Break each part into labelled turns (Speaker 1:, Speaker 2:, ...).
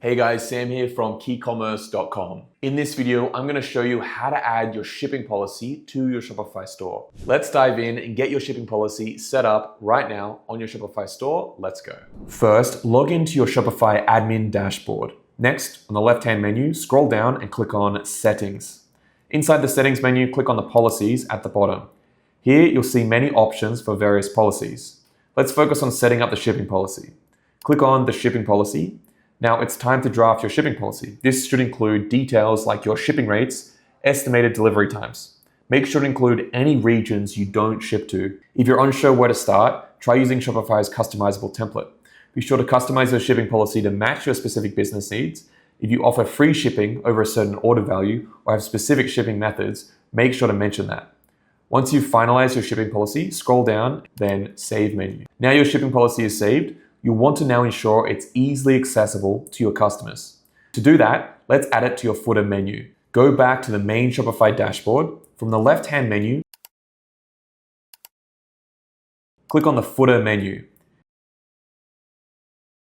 Speaker 1: Hey guys, Sam here from KeyCommerce.com. In this video, I'm going to show you how to add your shipping policy to your Shopify store. Let's dive in and get your shipping policy set up right now on your Shopify store. Let's go. First, log into your Shopify admin dashboard. Next, on the left-hand menu, scroll down and click on Settings. Inside the Settings menu, click on the Policies at the bottom. Here, you'll see many options for various policies. Let's focus on setting up the shipping policy. Click on the shipping policy. Now it's time to draft your shipping policy. This should include details like your shipping rates, estimated delivery times. Make sure to include any regions you don't ship to. If you're unsure where to start, try using Shopify's customizable template. Be sure to customize your shipping policy to match your specific business needs. If you offer free shipping over a certain order value or have specific shipping methods, make sure to mention that. Once you've finalized your shipping policy, scroll down, then Save menu. Now your shipping policy is saved, you'll want to now ensure it's easily accessible to your customers. To do that, let's add it to your footer menu. Go back to the main Shopify dashboard. From the left-hand menu, click on the footer menu.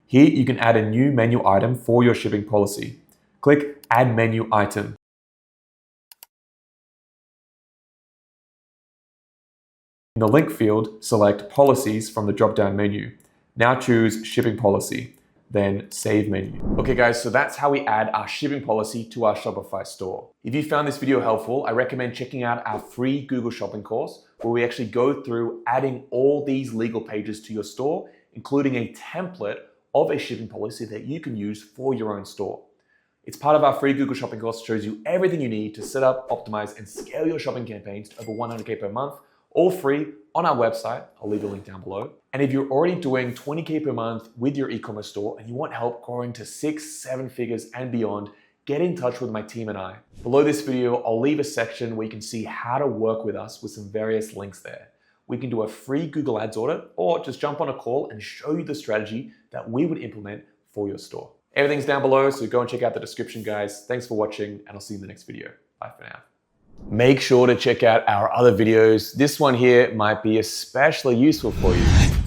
Speaker 1: Here you can add a new menu item for your shipping policy. Click Add Menu Item. In the link field, select Policies from the drop-down menu. Now choose Shipping Policy, then Save menu. Okay guys, so that's how we add our shipping policy to our Shopify store. If you found this video helpful, I recommend checking out our free Google Shopping course, where we actually go through adding all these legal pages to your store, including a template of a shipping policy that you can use for your own store. It's part of our free Google Shopping course, shows you everything you need to set up, optimize, and scale your shopping campaigns to over 100K per month, all free on our website. I'll leave a link down below. And if you're already doing 20K per month with your e-commerce store and you want help growing to 6-7 figures and beyond, get in touch with my team and I. Below this video, I'll leave a section where you can see how to work with us with some various links there. We can do a free Google Ads audit or just jump on a call and show you the strategy that we would implement for your store. Everything's down below, so go and check out the description, guys. Thanks for watching, and I'll see you in the next video. Bye for now. Make sure to check out our other videos. This one here might be especially useful for you.